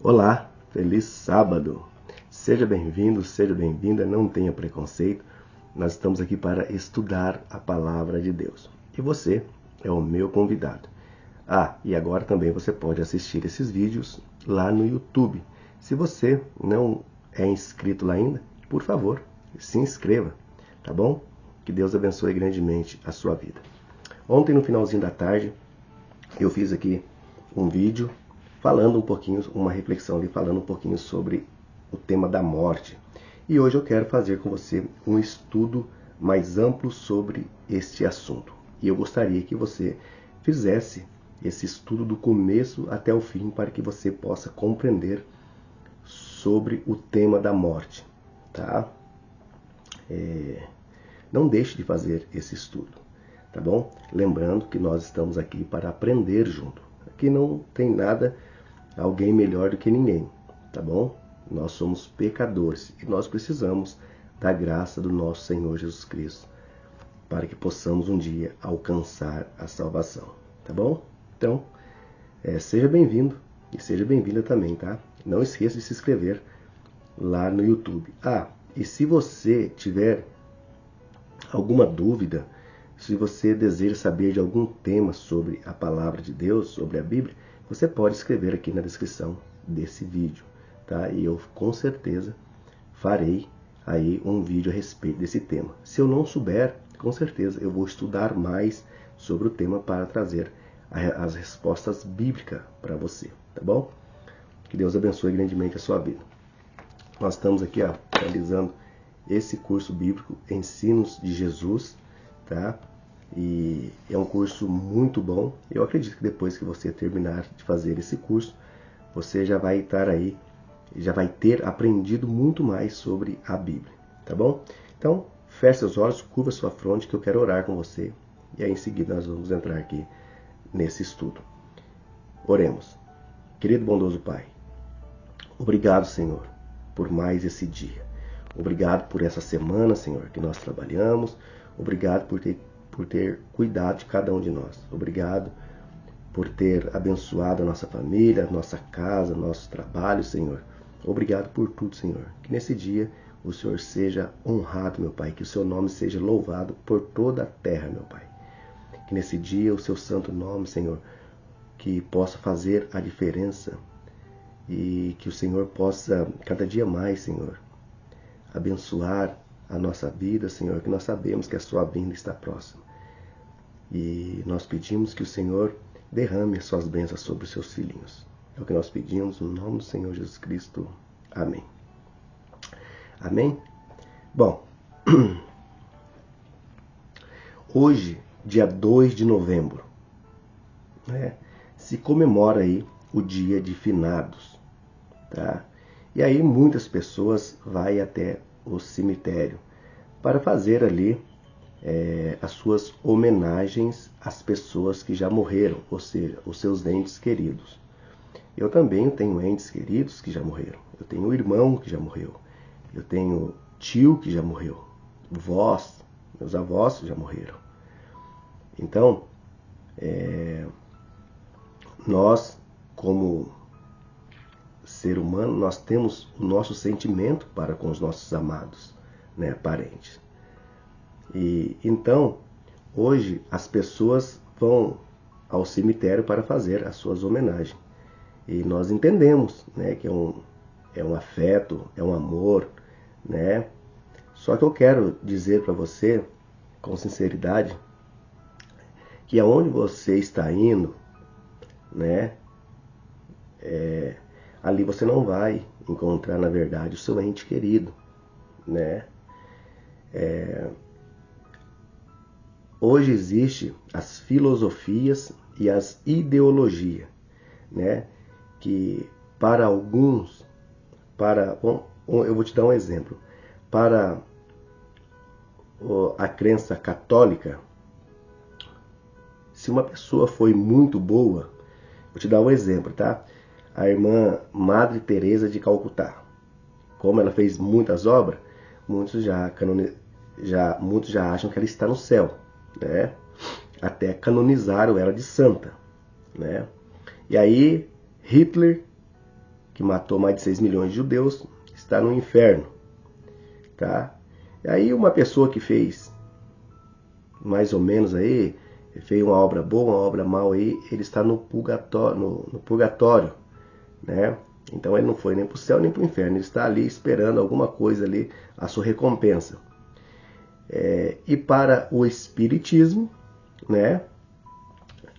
Olá, feliz sábado! Seja bem-vindo, seja bem-vinda, não tenha preconceito. Nós estamos aqui para estudar a Palavra de Deus. E você é o meu convidado. E agora também você pode assistir esses vídeos lá no YouTube. Se você não é inscrito lá ainda, por favor, se inscreva, tá bom? Que Deus abençoe grandemente a sua vida. Ontem, no finalzinho da tarde, eu fiz aqui um vídeo falando um pouquinho, uma reflexão ali, falando um pouquinho sobre o tema da morte. E hoje eu quero fazer com você um estudo mais amplo sobre este assunto. E eu gostaria que você fizesse esse estudo do começo até o fim para que você possa compreender sobre o tema da morte, tá? Não deixe de fazer esse estudo, tá bom? Lembrando que nós estamos aqui para aprender junto. Aqui não tem nada, alguém melhor do que ninguém, tá bom? Nós somos pecadores e nós precisamos da graça do nosso Senhor Jesus Cristo para que possamos um dia alcançar a salvação, tá bom? Então, seja bem-vindo e seja bem-vinda também, tá? Não esqueça de se inscrever lá no YouTube. E se você tiver alguma dúvida, se você deseja saber de algum tema sobre a Palavra de Deus, sobre a Bíblia, você pode escrever aqui na descrição desse vídeo, tá? E eu com certeza farei aí um vídeo a respeito desse tema. Se eu não souber, com certeza eu vou estudar mais sobre o tema para trazer as respostas bíblicas para você, tá bom? Que Deus abençoe grandemente a sua vida. Nós estamos aqui realizando esse curso bíblico Ensinos de Jesus, tá? E é um curso muito bom. Eu acredito que depois que você terminar de fazer esse curso, você já vai estar aí, já vai ter aprendido muito mais sobre a Bíblia, tá bom? Então, feche seus olhos, curva sua fronte que eu quero orar com você. E aí em seguida nós vamos entrar aqui nesse estudo. Oremos. Querido bondoso Pai, obrigado, Senhor, por mais esse dia. Obrigado por essa semana, Senhor, que nós trabalhamos. Obrigado por ter cuidado de cada um de nós. Obrigado por ter abençoado a nossa família, a nossa casa, nosso trabalho, Senhor. Obrigado por tudo, Senhor. Que nesse dia o Senhor seja honrado, meu Pai. Que o seu nome seja louvado por toda a terra, meu Pai. Que nesse dia o seu santo nome, Senhor, que possa fazer a diferença e que o Senhor possa cada dia mais, Senhor, abençoar a nossa vida, Senhor, que nós sabemos que a sua vinda está próxima. E nós pedimos que o Senhor derrame as suas bênçãos sobre os seus filhinhos. É o que nós pedimos no nome do Senhor Jesus Cristo. Amém. Amém? Bom, hoje, dia 2 de novembro, se comemora aí o dia de finados, tá? E aí muitas pessoas vão até o cemitério para fazer ali as suas homenagens às pessoas que já morreram, ou seja, os seus entes queridos. Eu também tenho entes queridos que já morreram. Eu tenho um irmão que já morreu. Eu tenho tio que já morreu. Vós, meus avós já morreram. Então, nós, como ser humano, nós temos o nosso sentimento para com os nossos amados, parentes. E então, hoje as pessoas vão ao cemitério para fazer as suas homenagens. E nós entendemos, que é um afeto, é um amor, Só que eu quero dizer para você, com sinceridade, que aonde você está indo, ali você não vai encontrar, na verdade, o seu ente querido, Hoje existe as filosofias e as ideologias, que para alguns, eu vou te dar um exemplo, para a crença católica, se uma pessoa foi muito boa, vou te dar um exemplo, tá? A irmã Madre Teresa de Calcutá, como ela fez muitas obras, muitos já acham que ela está no céu, Até canonizaram ela de santa, E aí Hitler que matou mais de 6 milhões de judeus, está no inferno. Tá? E aí uma pessoa que fez mais ou menos aí, fez uma obra boa, uma obra mal aí, ele está no purgatório, né? Então ele não foi nem para o céu nem para o inferno, ele está ali esperando alguma coisa ali, a sua recompensa. E para o espiritismo, né?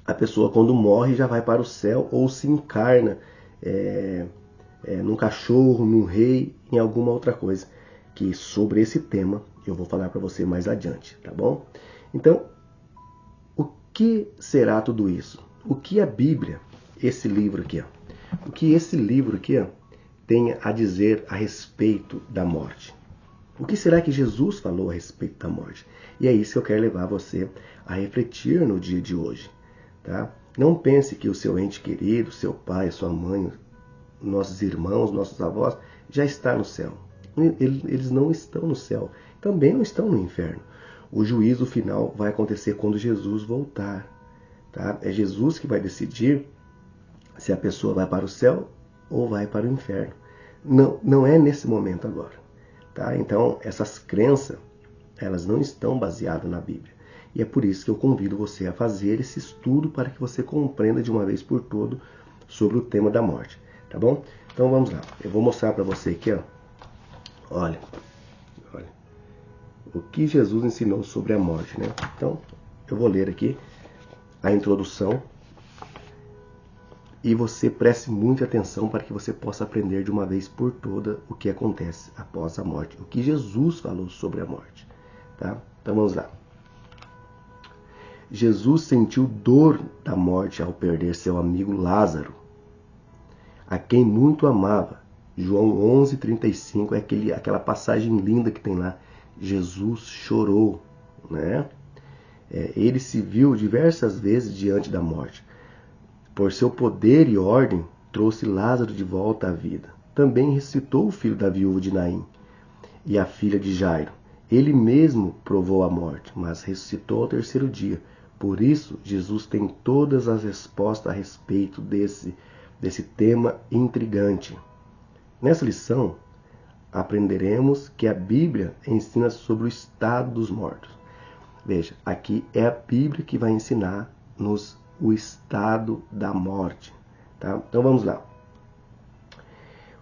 A pessoa quando morre já vai para o céu ou se encarna num cachorro, num rei, em alguma outra coisa. Que sobre esse tema eu vou falar para você mais adiante, tá bom? Então, o que será tudo isso? O que a Bíblia, esse livro aqui, ó, o que esse livro aqui, ó, tem a dizer a respeito da morte? O que será que Jesus falou a respeito da morte? E é isso que eu quero levar você a refletir no dia de hoje, tá? Não pense que o seu ente querido, seu pai, sua mãe, nossos irmãos, nossos avós, já está no céu. Eles não estão no céu, também não estão no inferno. O juízo final vai acontecer quando Jesus voltar. Tá? É Jesus que vai decidir se a pessoa vai para o céu ou vai para o inferno. Não é nesse momento agora. Tá? Então, essas crenças, elas não estão baseadas na Bíblia. E é por isso que eu convido você a fazer esse estudo para que você compreenda de uma vez por todo sobre o tema da morte. Tá bom? Então vamos lá. Eu vou mostrar para você aqui, ó. Olha. O que Jesus ensinou sobre a morte, né? Então, eu vou ler aqui a introdução e você preste muita atenção para que você possa aprender de uma vez por toda o que acontece após a morte. O que Jesus falou sobre a morte, tá? Então vamos lá. Jesus sentiu dor da morte ao perder seu amigo Lázaro, a quem muito amava. João 11:35 é aquela passagem linda que tem lá. Jesus chorou, né? Ele se viu diversas vezes diante da morte. Por seu poder e ordem, trouxe Lázaro de volta à vida. Também ressuscitou o filho da viúva de Naim e a filha de Jairo. Ele mesmo provou a morte, mas ressuscitou ao terceiro dia. Por isso, Jesus tem todas as respostas a respeito desse tema intrigante. Nessa lição, aprenderemos que a Bíblia ensina sobre o estado dos mortos. Veja, aqui é a Bíblia que vai ensinar-nos o estado da morte. Tá? Então vamos lá.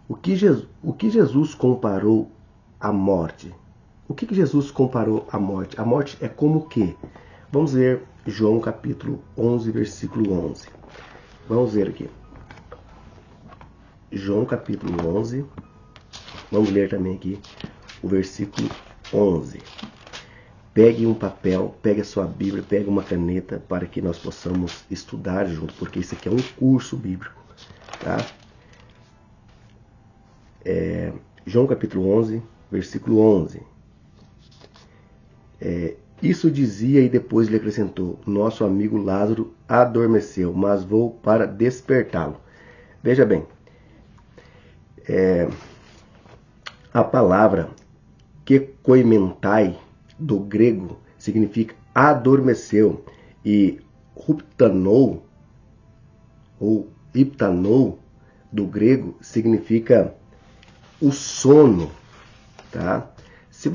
O que Jesus comparou à morte? O que Jesus comparou à morte? A morte é como o quê? Vamos ver João capítulo 11, versículo 11. Vamos ver aqui. João capítulo 11. Vamos ler também aqui o versículo 11. Pegue um papel, pegue a sua Bíblia, pegue uma caneta para que nós possamos estudar junto, porque isso aqui é um curso bíblico. Tá? João capítulo 11, versículo 11. Isso dizia e depois lhe acrescentou: nosso amigo Lázaro adormeceu, mas vou para despertá-lo. Veja bem, a palavra kekoimentai do grego significa adormeceu e ruptanou ou hiptanou do grego significa o sono, tá? Se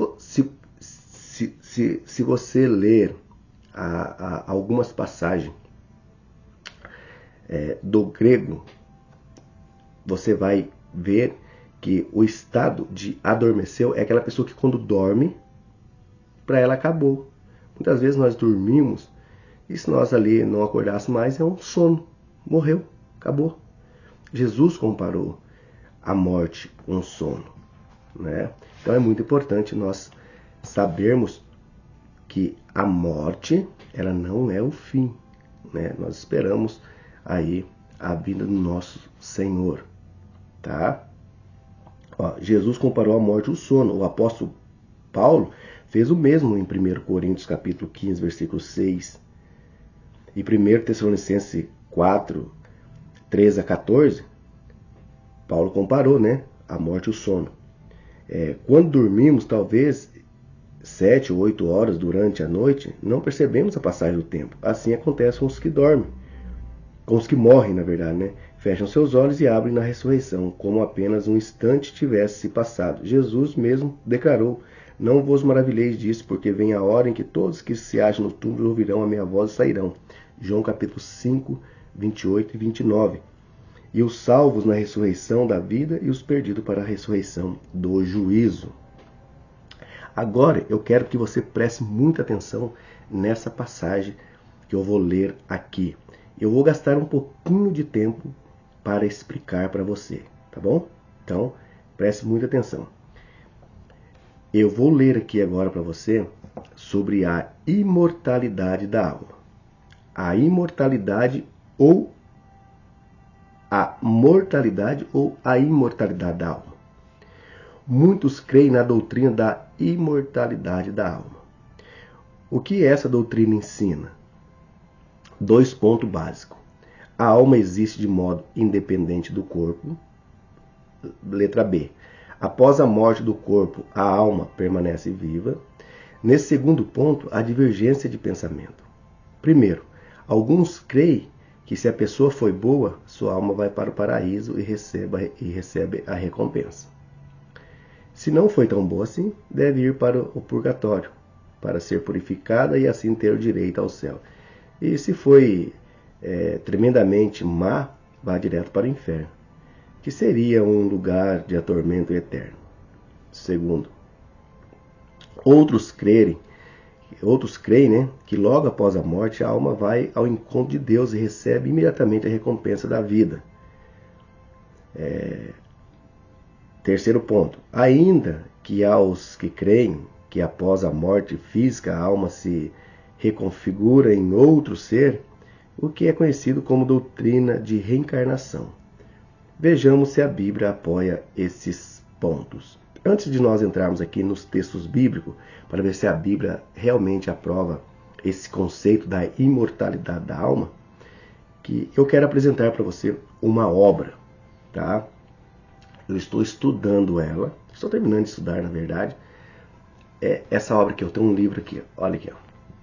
você ler algumas passagens do grego, você vai ver que o estado de adormeceu é aquela pessoa que quando dorme, para ela acabou. Muitas vezes nós dormimos e se nós ali não acordássemos mais, é um sono. Morreu, acabou. Jesus comparou a morte com o sono, né? Então é muito importante nós sabermos que a morte, ela não é o fim, né? Nós esperamos aí a vinda do nosso Senhor, tá? Ó, Jesus comparou a morte ao sono. O apóstolo Paulo fez o mesmo em 1 Coríntios capítulo 15, versículo 6. E 1 Tessalonicenses 4, 13 a 14, Paulo comparou, né, a morte ao sono. Quando dormimos, talvez 7 ou 8 horas durante a noite, não percebemos a passagem do tempo. Assim acontece com os que dormem, com os que morrem, na verdade, né? fecham seus olhos e abrem na ressurreição, como apenas um instante tivesse se passado. Jesus mesmo declarou: não vos maravilheis disso, porque vem a hora em que todos que se acham no túmulo ouvirão a minha voz e sairão. João capítulo 5, 28 e 29. E os salvos na ressurreição da vida e os perdidos para a ressurreição do juízo. Agora eu quero que você preste muita atenção nessa passagem que eu vou ler aqui. Eu vou gastar um pouquinho de tempo para explicar para você, tá bom? Então, preste muita atenção. Eu vou ler aqui agora para você sobre a imortalidade da alma. A imortalidade ou a mortalidade ou a imortalidade da alma. Muitos creem na doutrina da imortalidade da alma. O que essa doutrina ensina? 2 pontos básicos. A alma existe de modo independente do corpo. Letra B. Após a morte do corpo, a alma permanece viva. Nesse segundo ponto, há divergência de pensamento. Primeiro, alguns creem que se a pessoa foi boa, sua alma vai para o paraíso e recebe a recompensa. Se não foi tão boa assim, deve ir para o purgatório, para ser purificada e assim ter o direito ao céu. E se foi tremendamente má, vá direto para o inferno, que seria um lugar de atormento eterno. Segundo, outros creem, que logo após a morte a alma vai ao encontro de Deus e recebe imediatamente a recompensa da vida. Terceiro ponto, ainda que há os que creem que após a morte física a alma se reconfigura em outro ser, o que é conhecido como doutrina de reencarnação. Vejamos se a Bíblia apoia esses pontos. Antes de nós entrarmos aqui nos textos bíblicos, para ver se a Bíblia realmente aprova esse conceito da imortalidade da alma, que eu quero apresentar para você uma obra, tá? Eu estou estudando ela, estou terminando de estudar, na verdade. Essa obra aqui, eu tenho um livro aqui, olha aqui, ó.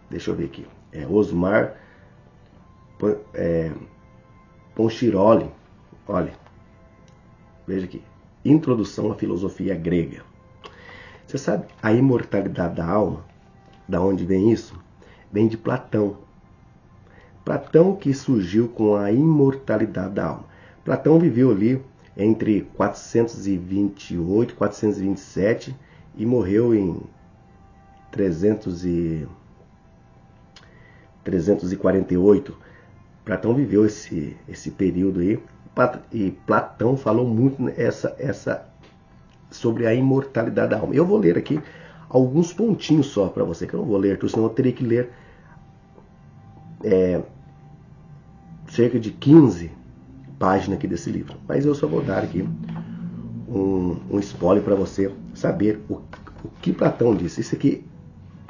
Deixa eu ver aqui. É Osmar Ponchiroli, olha, veja aqui. Introdução à filosofia grega. Você sabe a imortalidade da alma? Da onde vem isso? Vem de Platão. Platão que surgiu com a imortalidade da alma. Platão viveu ali entre 428 e 427 e morreu em 348. Platão viveu esse período aí. E Platão falou muito sobre a imortalidade da alma. Eu vou ler aqui alguns pontinhos só para você, que eu não vou ler tudo, senão eu teria que ler cerca de 15 páginas aqui desse livro. Mas eu só vou dar aqui um spoiler para você saber o que Platão disse. Isso aqui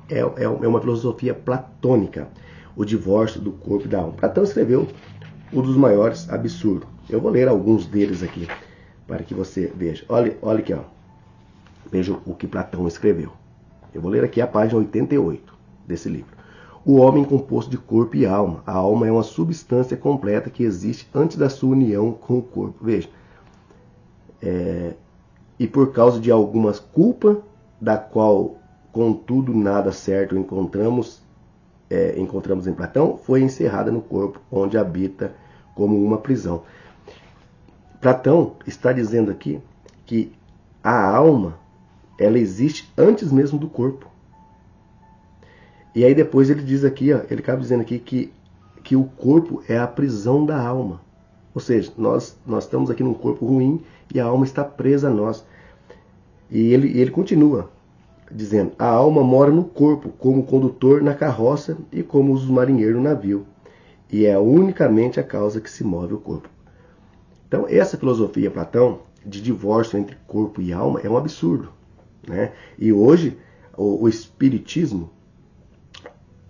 é uma filosofia platônica, o divórcio do corpo e da alma. Platão escreveu um dos maiores absurdos. Eu vou ler alguns deles aqui, para que você veja. Olha aqui, ó. Veja o que Platão escreveu. Eu vou ler aqui a página 88 desse livro. O homem composto de corpo e alma. A alma é uma substância completa que existe antes da sua união com o corpo. Veja. E por causa de algumas culpas, da qual, contudo, nada certo encontramos em Platão, foi encerrada no corpo, onde habita como uma prisão. Platão está dizendo aqui que a alma, ela existe antes mesmo do corpo. E aí depois ele diz aqui, ó, ele acaba dizendo aqui que o corpo é a prisão da alma. Ou seja, nós estamos aqui num corpo ruim e a alma está presa a nós. E ele continua dizendo, a alma mora no corpo, como condutor na carroça e como os marinheiros no navio. E é unicamente a causa que se move o corpo. Então, essa filosofia, Platão, de divórcio entre corpo e alma, é um absurdo, né? E hoje, o espiritismo,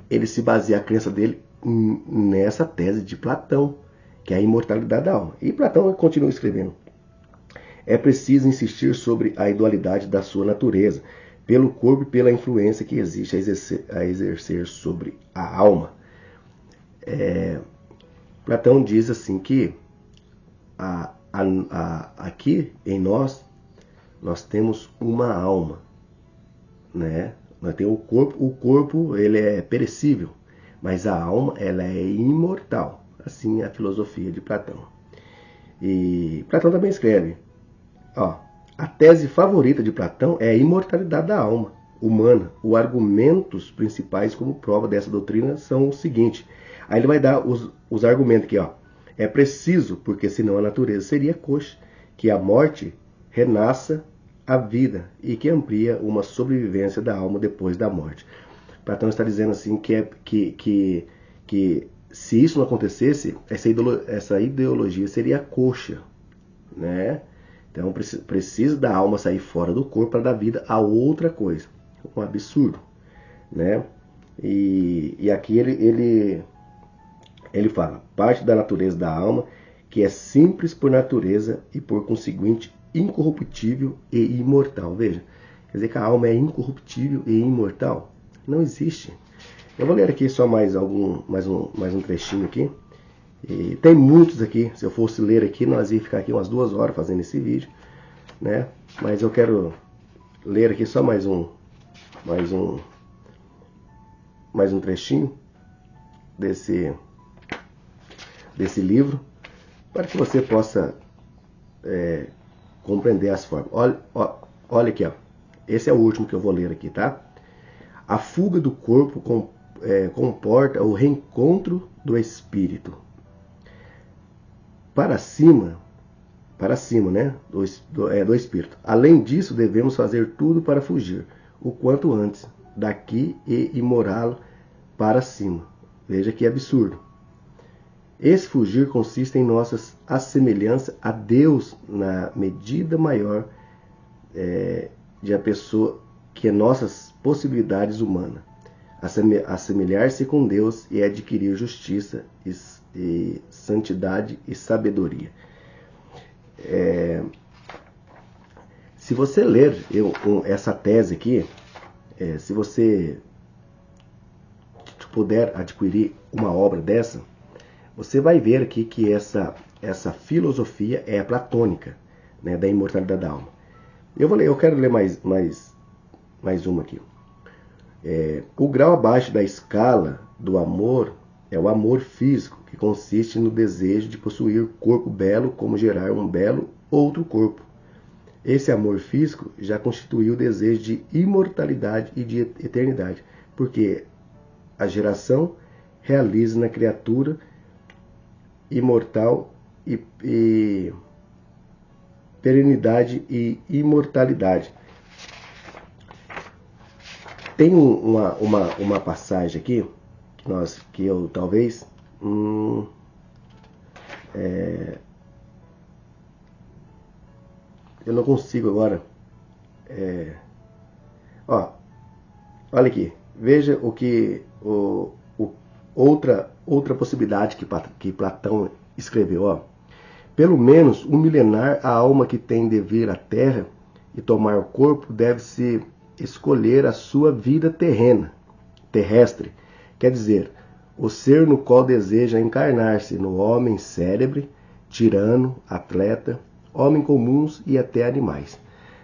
ele se baseia, a crença dele, nessa tese de Platão, que é a imortalidade da alma. E Platão continua escrevendo. É preciso insistir sobre a dualidade da sua natureza, pelo corpo e pela influência que existe a exercer sobre a alma. Platão diz assim que aqui em nós temos uma alma, né? Nós temos o corpo ele é perecível, mas a alma ela é imortal. Assim é a filosofia de Platão. E Platão também escreve, ó, a tese favorita de Platão é a imortalidade da alma humana. Os argumentos principais como prova dessa doutrina são o seguinte. Aí ele vai dar os argumentos aqui, ó. É preciso, porque senão a natureza seria coxa, que a morte renasça a vida e que amplia uma sobrevivência da alma depois da morte. Platão está dizendo assim que se isso não acontecesse, essa ideologia seria coxa, né? Então precisa da alma sair fora do corpo para dar vida a outra coisa. Um absurdo, né? E aqui ele fala, parte da natureza da alma, que é simples por natureza e por conseguinte incorruptível e imortal. Veja, quer dizer que a alma é incorruptível e imortal? Não existe. Eu vou ler aqui só mais um trechinho aqui. E tem muitos aqui. Se eu fosse ler aqui, nós ia ficar aqui umas 2 horas fazendo esse vídeo, né? Mas eu quero ler aqui só mais um trechinho desse livro, para que você possa compreender as formas. Olha aqui, ó. Esse é o último que eu vou ler aqui, tá? A fuga do corpo comporta o reencontro do espírito. Para cima, né? Do espírito. Além disso, devemos fazer tudo para fugir, o quanto antes, daqui e imorá-lo para cima. Veja que absurdo. Esse fugir consiste em nossa assemelhança a Deus na medida maior de a pessoa que é nossas possibilidades humanas. Assemelhar-se com Deus e adquirir justiça e santidade e sabedoria. Se você ler essa tese aqui, se você puder adquirir uma obra dessa, você vai ver aqui que essa filosofia é platônica, né, da imortalidade da alma. Eu quero ler mais uma aqui. O grau abaixo da escala do amor é o amor físico, que consiste no desejo de possuir corpo belo, como gerar um belo outro corpo. Esse amor físico já constituiu o desejo de imortalidade e de eternidade, porque a geração realiza na criatura imortal e perenidade e imortalidade. Tem uma passagem aqui que eu talvez eu não consigo agora. Olha aqui, veja outra possibilidade que Platão escreveu. Ó. Pelo menos 1 milenar a alma que tem de vir à terra e tomar o corpo deve-se escolher a sua vida terrestre. Quer dizer, o ser no qual deseja encarnar-se no homem célebre, tirano, atleta, homem comuns e até animais.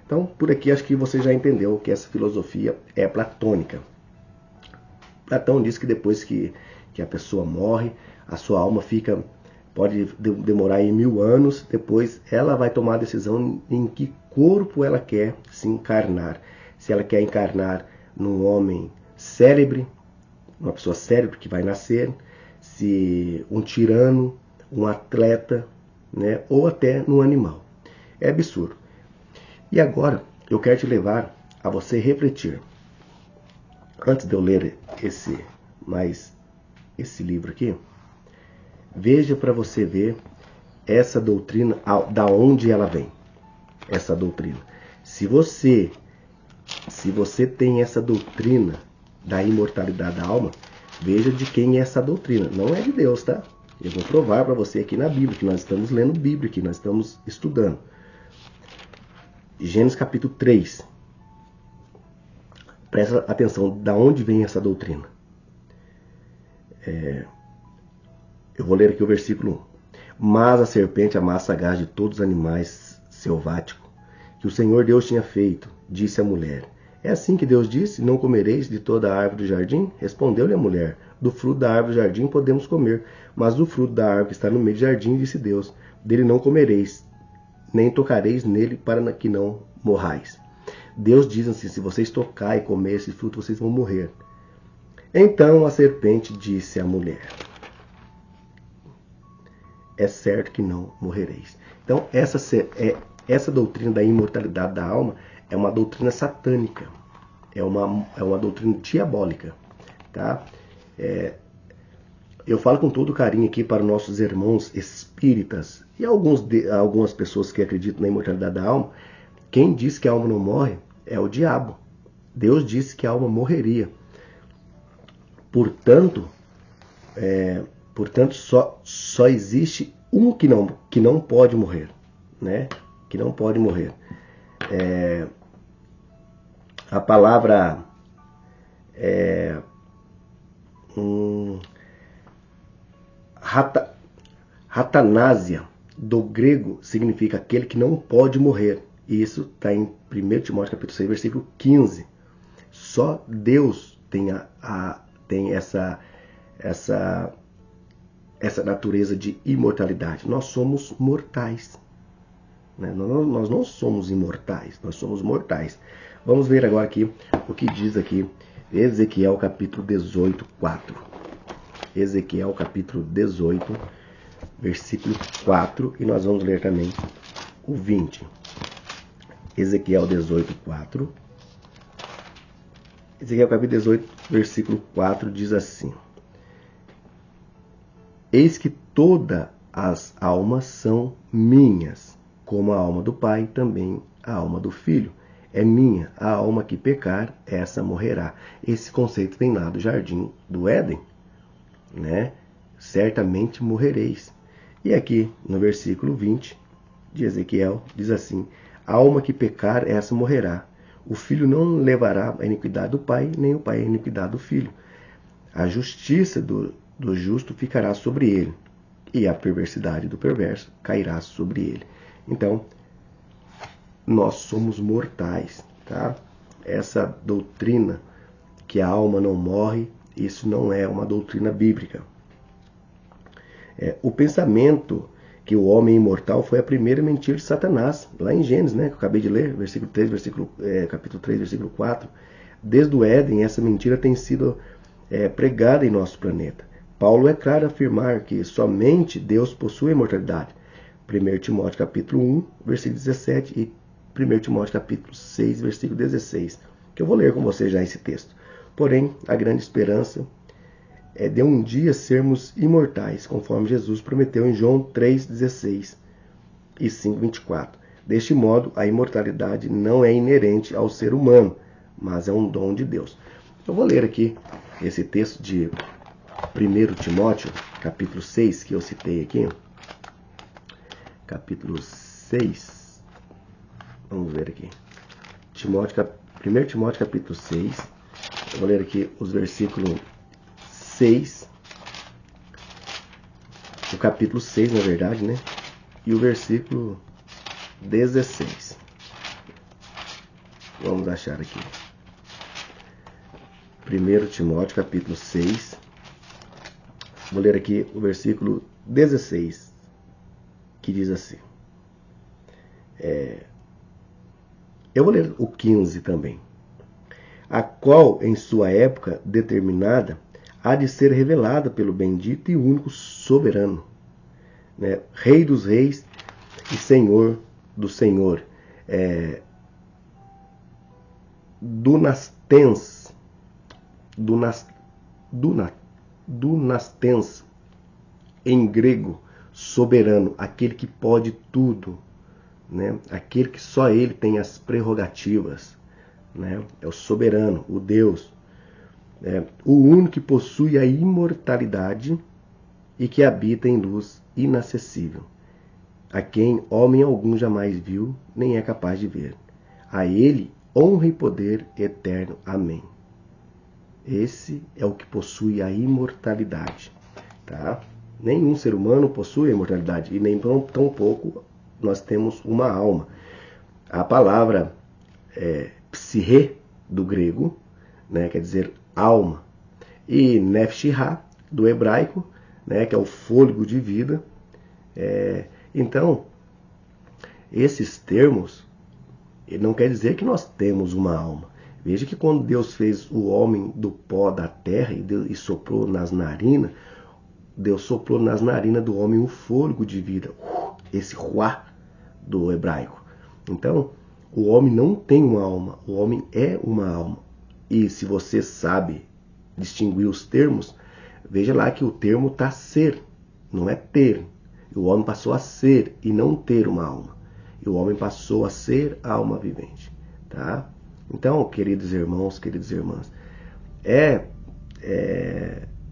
Então, por aqui acho que você já entendeu que essa filosofia é platônica. Platão diz que depois que a pessoa morre, a sua alma pode demorar em 1000 anos, depois ela vai tomar a decisão em que corpo ela quer se encarnar. Se ela quer encarnar num homem célebre, uma pessoa célebre que vai nascer, se um tirano, um atleta, né, ou até num animal. É absurdo. E agora eu quero te levar a você refletir. Antes de eu ler esse livro aqui, veja para você ver essa doutrina, da onde ela vem. Essa doutrina. Se você tem essa doutrina da imortalidade da alma, veja de quem é essa doutrina. Não é de Deus, tá? Eu vou provar para você aqui na Bíblia, que nós estamos lendo Bíblia, que nós estamos estudando. Gênesis capítulo 3. Presta atenção, da onde vem essa doutrina. Eu vou ler aqui o versículo 1. Mas a serpente, a mais sagaz de todos os animais selváticos, que o Senhor Deus tinha feito, disse à mulher: é assim que Deus disse, não comereis de toda a árvore do jardim? Respondeu-lhe a mulher: do fruto da árvore do jardim podemos comer, mas do fruto da árvore que está no meio do jardim, disse Deus, dele não comereis, nem tocareis nele, para que não morrais. Deus diz assim: se vocês tocar e comer esse fruto, vocês vão morrer. Então a serpente disse à mulher: é certo que não morrereis. Então essa doutrina da imortalidade da alma é uma doutrina satânica, é uma doutrina diabólica, tá? Eu falo com todo carinho aqui para nossos irmãos espíritas e algumas pessoas que acreditam na imortalidade da alma. Quem diz que a alma não morre é o diabo. Deus disse que a alma morreria. Portanto, só existe um que não pode morrer, né? Que não pode morrer. A palavra ratanásia, do grego, significa aquele que não pode morrer. E isso está em 1 Timóteo capítulo 6, versículo 15. Só Deus tem essa natureza de imortalidade. Nós somos mortais, né? Nós não somos imortais, nós somos mortais. Vamos ver agora aqui o que diz aqui Ezequiel capítulo 18, 4. Ezequiel capítulo 18, versículo 4, e nós vamos ler também o 20. Ezequiel 18, 4. Ezequiel capítulo 18, versículo 4 diz assim: eis que todas as almas são minhas, como a alma do Pai, também a alma do Filho. É minha, a alma que pecar, essa morrerá. Esse conceito vem lá do jardim do Éden, né? Certamente morrereis. E aqui no versículo 20 de Ezequiel diz assim: a alma que pecar, essa morrerá. O filho não levará a iniquidade do pai, nem o pai a iniquidade do filho. A justiça do justo ficará sobre ele, e a perversidade do perverso cairá sobre ele. Então, nós somos mortais, tá? Essa doutrina que a alma não morre, isso não é uma doutrina bíblica. O pensamento que o homem é imortal foi a primeira mentira de Satanás, lá em Gênesis, né, que eu acabei de ler, capítulo 3, versículo 4. Desde o Éden, essa mentira tem sido pregada em nosso planeta. Paulo é claro a afirmar que somente Deus possui a imortalidade. 1 Timóteo capítulo 1, versículo 17 e 1 Timóteo capítulo 6, versículo 16, que eu vou ler com você já esse texto. Porém, a grande esperança é de um dia sermos imortais, conforme Jesus prometeu em João 3,16 e 5,24. Deste modo, a imortalidade não é inerente ao ser humano, mas é um dom de Deus. Eu vou ler aqui esse texto de 1 Timóteo, capítulo 6, que eu citei aqui. Capítulo 6. Vamos ver aqui. 1 Timóteo, capítulo 6. Eu vou ler aqui os versículos 6. O capítulo 6, na verdade, né? E o versículo 16. Vamos achar aqui. 1 Timóteo, capítulo 6. Vou ler aqui o versículo 16, que diz assim. Eu vou ler o 15 também. A qual, em sua época determinada, há de ser revelada pelo bendito e único soberano, né? Rei dos reis e Senhor do Senhor, Dunastens, em grego, soberano, aquele que pode tudo, né? Aquele que só ele tem as prerrogativas, né? É o soberano, o Deus, o único que possui a imortalidade e que habita em luz inacessível, a quem homem algum jamais viu, nem é capaz de ver. A ele honra e poder eterno. Amém. Esse é o que possui a imortalidade, tá? Nenhum ser humano possui a imortalidade e nem tampouco nós temos uma alma. A palavra psihe, do grego, né, quer dizer alma, e nefshihá, do hebraico, né, que é o fôlego de vida. Então, esses termos não quer dizer que nós temos uma alma. Veja que quando Deus fez o homem do pó da terra e soprou nas narinas, Deus soprou nas narinas do homem o fôlego de vida, esse ruá do hebraico. Então, o homem não tem uma alma, o homem é uma alma. E se você sabe distinguir os termos, veja lá que o termo está ser, não é ter. O homem passou a ser e não ter uma alma. E o homem passou a ser alma vivente. Tá? Então, queridos irmãos, queridas irmãs, é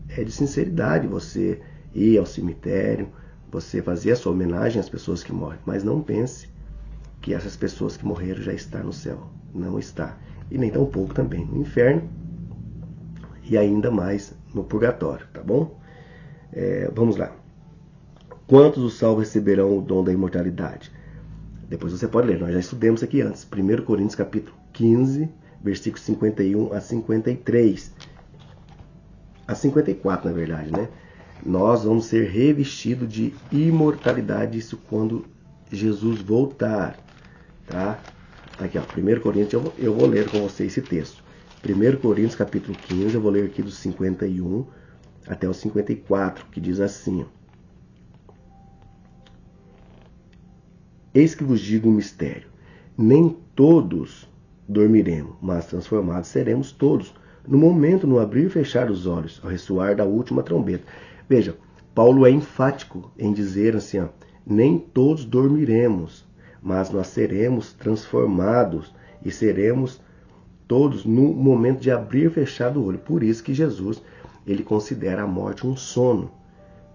de sinceridade você ir ao cemitério, você fazer a sua homenagem às pessoas que morrem, mas não pense que essas pessoas que morreram já estão no céu. Não está. E nem tampouco também no inferno e ainda mais no purgatório, tá bom? Vamos lá. Quantos os salvos receberão o dom da imortalidade? Depois você pode ler, nós já estudamos aqui antes. 1 Coríntios capítulo 15, versículos 51 a 53. A 54, na verdade, né? Nós vamos ser revestidos de imortalidade, isso quando Jesus voltar, tá? Aqui, ó, 1 Coríntios, eu vou ler com você esse texto. 1 Coríntios capítulo 15, eu vou ler aqui do 51 até o 54, que diz assim: Eis que vos digo um mistério. Nem todos dormiremos, mas transformados seremos todos, no momento, no abrir e fechar os olhos, ao ressoar da última trombeta. Veja, Paulo é enfático em dizer assim, ó, nem todos dormiremos, mas nós seremos transformados e seremos todos no momento de abrir e fechar do olho. Por isso que Jesus, ele considera a morte um sono.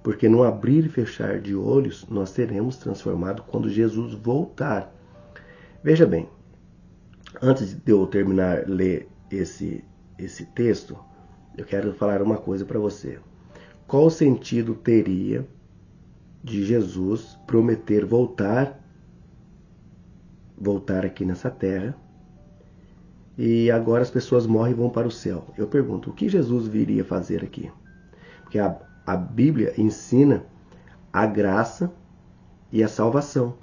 Porque no abrir e fechar de olhos, nós seremos transformados quando Jesus voltar. Veja bem, antes de eu terminar de ler esse texto, eu quero falar uma coisa para você. Qual sentido teria de Jesus prometer voltar aqui nessa terra, e agora as pessoas morrem e vão para o céu? Eu pergunto, o que Jesus viria fazer aqui? Porque a Bíblia ensina a graça e a salvação.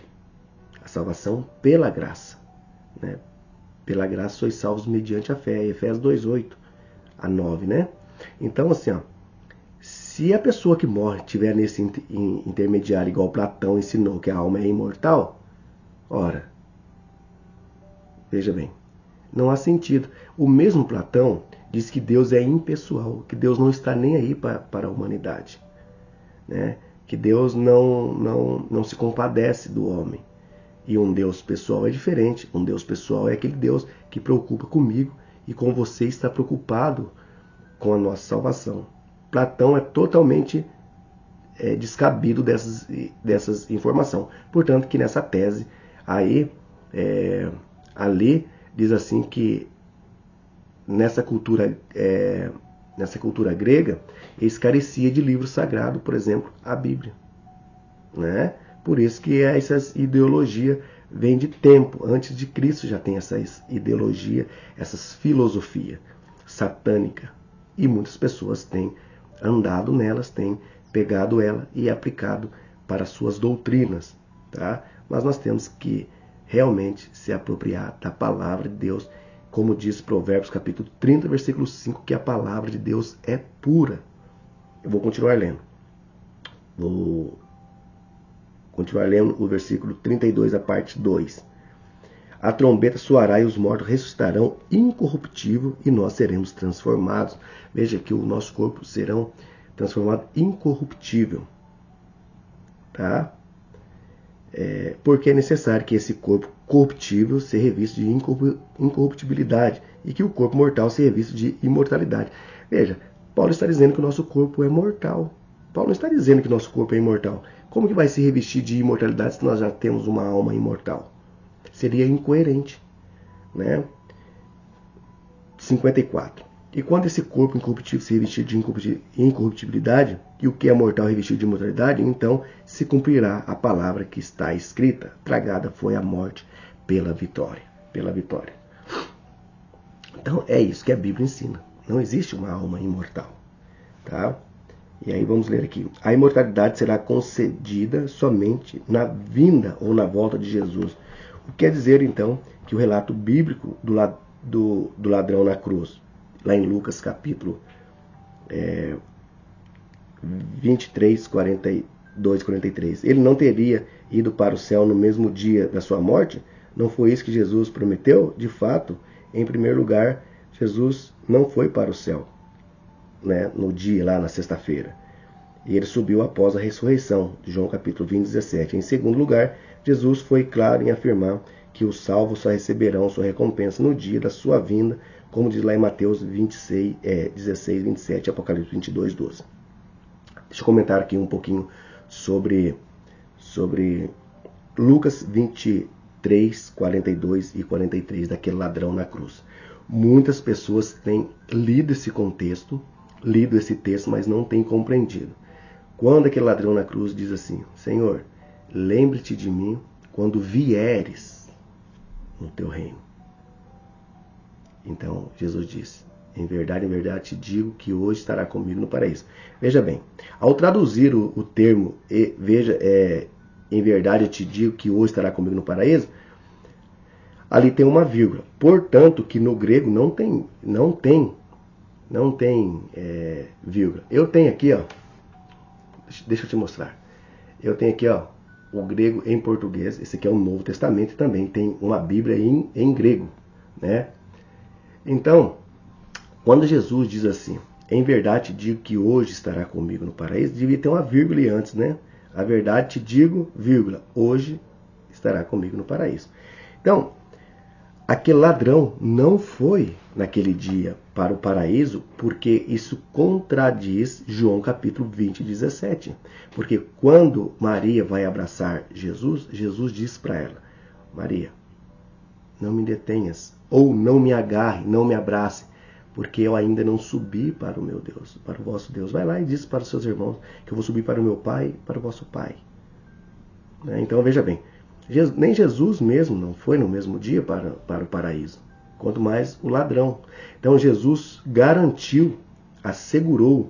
A salvação pela graça, né? Pela graça sois salvos mediante a fé. Efésios 2:8 a 9, né? Então, assim, ó, se a pessoa que morre estiver nesse intermediário, igual Platão ensinou, que a alma é imortal, ora, veja bem, não há sentido. O mesmo Platão diz que Deus é impessoal, que Deus não está nem aí para a humanidade, né? Que Deus não se compadece do homem. E um Deus pessoal é diferente. Um Deus pessoal é aquele Deus que preocupa comigo e com você, está preocupado com a nossa salvação. Platão é totalmente descabido dessas informações. Portanto, que nessa tese aí, ali diz assim que nessa cultura grega, eles careciam de livro sagrado, por exemplo, a Bíblia, né? Por isso que essa ideologia vem de tempo. Antes de Cristo já tem essa ideologia, essas filosofias satânicas. E muitas pessoas têm andado nelas, têm pegado ela e aplicado para suas doutrinas, tá? Mas nós temos que realmente se apropriar da palavra de Deus, como diz Provérbios capítulo 30, versículo 5, que a palavra de Deus é pura. Eu vou continuar lendo. Vou continuar lendo o versículo 32, a parte 2. A trombeta soará e os mortos ressuscitarão incorruptível e nós seremos transformados. Veja que o nosso corpo será transformado incorruptível. Tá? Porque é necessário que esse corpo corruptível seja revisto de incorruptibilidade e que o corpo mortal seja revisto de imortalidade. Veja, Paulo está dizendo que o nosso corpo é mortal. Paulo não está dizendo que o nosso corpo é imortal. Como que vai se revestir de imortalidade se nós já temos uma alma imortal? Seria incoerente, né? 54. E quando esse corpo incorruptível se revestir de incorruptibilidade, e o que é mortal revestido de imortalidade, então se cumprirá a palavra que está escrita: tragada foi a morte pela vitória. Pela vitória. Então é isso que a Bíblia ensina. Não existe uma alma imortal. Tá? E aí vamos ler aqui. A imortalidade será concedida somente na vinda ou na volta de Jesus. O que quer dizer então que o relato bíblico do ladrão na cruz, lá em Lucas capítulo 23, 42, 43, ele não teria ido para o céu no mesmo dia da sua morte? Não foi isso que Jesus prometeu? De fato, em primeiro lugar, Jesus não foi para o céu, né, no dia, lá na sexta-feira. E ele subiu após a ressurreição, de João capítulo 20, 17. Em segundo lugar, Jesus foi claro em afirmar que os salvos só receberão sua recompensa no dia da sua vinda, como diz lá em Mateus 16, 27, Apocalipse 22, 12. Deixa eu comentar aqui um pouquinho sobre Lucas 23, 42 e 43, daquele ladrão na cruz. Muitas pessoas têm lido esse contexto, lido esse texto, mas não têm compreendido. Quando aquele ladrão na cruz diz assim: Senhor, lembre-te de mim quando vieres no teu reino. Então Jesus disse: em verdade te digo que hoje estará comigo no paraíso. Veja bem, ao traduzir o termo em verdade eu te digo que hoje estará comigo no paraíso, ali tem uma vírgula. Portanto, que no grego não tem vírgula. Eu tenho aqui, ó, deixa eu te mostrar. Eu tenho aqui, ó, o grego em português. Esse aqui é o Novo Testamento e também tem uma Bíblia em grego, né? Então, quando Jesus diz assim: em verdade te digo que hoje estará comigo no paraíso, devia ter uma vírgula antes, né? A verdade te digo, vírgula, hoje estará comigo no paraíso. Então, aquele ladrão não foi naquele dia para o paraíso, porque isso contradiz João capítulo 20, 17. Porque quando Maria vai abraçar Jesus, Jesus diz para ela: Maria, não me detenhas, ou não me agarre, não me abrace, porque eu ainda não subi para o meu Deus, para o vosso Deus. Vai lá e diz para os seus irmãos que eu vou subir para o meu Pai, para o vosso Pai. Então veja bem, nem Jesus mesmo não foi no mesmo dia para o paraíso, quanto mais o ladrão. Então Jesus garantiu, assegurou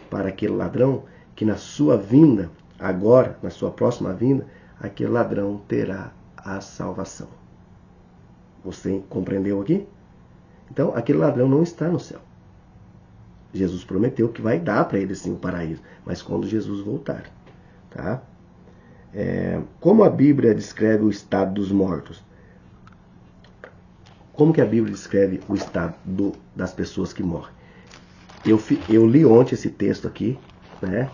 para aquele ladrão que na sua vinda, agora, na sua próxima vinda, aquele ladrão terá a salvação. Você compreendeu aqui? Então, aquele ladrão não está no céu. Jesus prometeu que vai dar para ele sim o paraíso, mas quando Jesus voltar. Tá? Como a Bíblia descreve o estado dos mortos? Como que a Bíblia descreve o estado das pessoas que morrem? Eu li ontem esse texto aqui, né?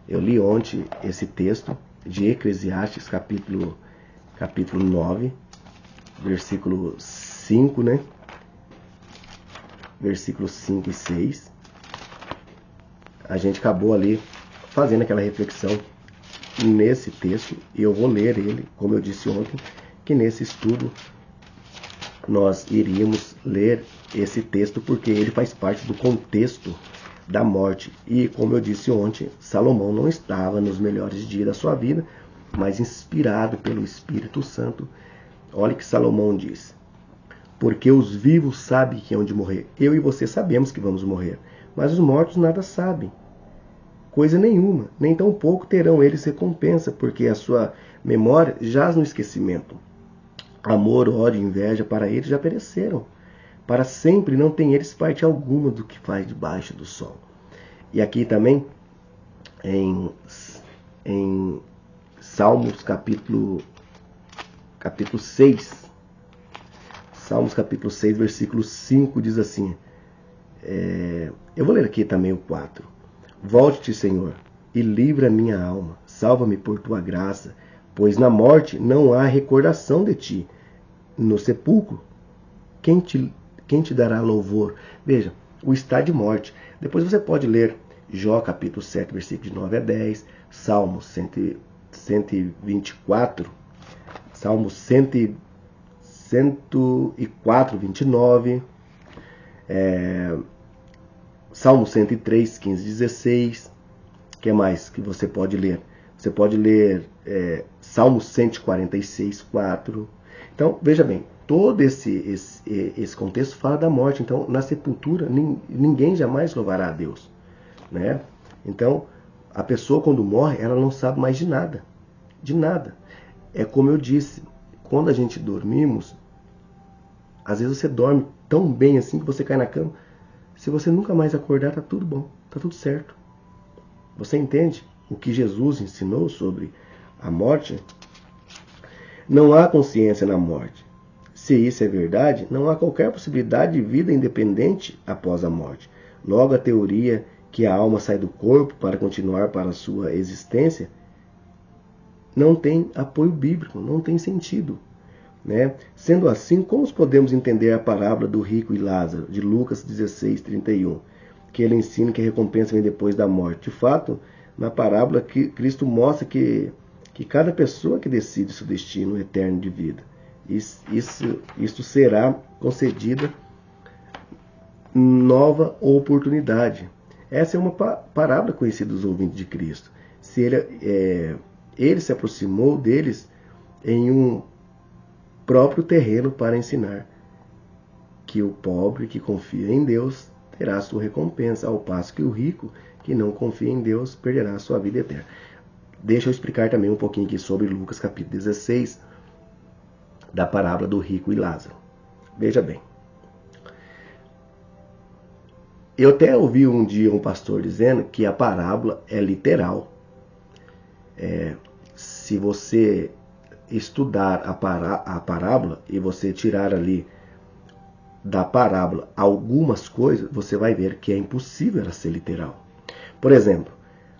Eu li ontem esse texto de Eclesiastes, capítulo 9, versículo 5, né? Versículos 5 e 6. A gente acabou ali fazendo aquela reflexão nesse texto, e eu vou ler ele, como eu disse ontem, que nesse estudo nós iríamos ler esse texto, porque ele faz parte do contexto da morte. E como eu disse ontem, Salomão não estava nos melhores dias da sua vida, mas inspirado pelo Espírito Santo. Olha o que Salomão diz: porque os vivos sabem que hão de morrer. Eu e você sabemos que vamos morrer, mas os mortos nada sabem, coisa nenhuma, nem tão pouco terão eles recompensa, porque a sua memória jaz no esquecimento. Amor, ódio e inveja para eles já pereceram. Para sempre não tem eles parte alguma do que faz debaixo do sol. E aqui também, em Salmos capítulo 6, Salmos capítulo 6, versículo 5, diz assim, eu vou ler aqui também o 4. Volte-te, Senhor, e livra minha alma, salva-me por tua graça, pois na morte não há recordação de ti. No sepulcro, quem te dará louvor? Veja, o estado de morte. Depois você pode ler Jó capítulo 7, versículo de 9 a 10, Salmos 124, Salmos 104, 29, Salmo 103, 15, 16. O que mais que você pode ler? Você pode ler Salmo 146, 4. Então, veja bem, todo esse contexto fala da morte. Então, na sepultura, ninguém jamais louvará a Deus, né? Então, a pessoa quando morre, ela não sabe mais de nada. De nada. É como eu disse, quando a gente dormimos, às vezes você dorme tão bem assim que você cai na cama. Se você nunca mais acordar, tá tudo bom, tá tudo certo. Você entende o que Jesus ensinou sobre a morte? Não há consciência na morte. Se isso é verdade, não há qualquer possibilidade de vida independente após a morte. Logo, a teoria que a alma sai do corpo para continuar para a sua existência não tem apoio bíblico, não tem sentido, né? Sendo assim, como podemos entender a parábola do rico e Lázaro, de Lucas 16, 31, que ele ensina que a recompensa vem depois da morte? De fato, na parábola, Cristo mostra que cada pessoa que decide seu destino eterno de vida, isso será concedida nova oportunidade. Essa é uma parábola conhecida dos ouvintes de Cristo. Se ele se aproximou deles em um próprio terreno para ensinar que o pobre que confia em Deus terá sua recompensa, ao passo que o rico que não confia em Deus perderá a sua vida eterna. Deixa eu explicar também um pouquinho aqui sobre Lucas capítulo 16, da parábola do rico e Lázaro. Veja bem. Eu até ouvi um dia um pastor dizendo que a parábola é literal. Se você estudar a parábola e você tirar ali da parábola algumas coisas, você vai ver que é impossível ela ser literal. Por exemplo,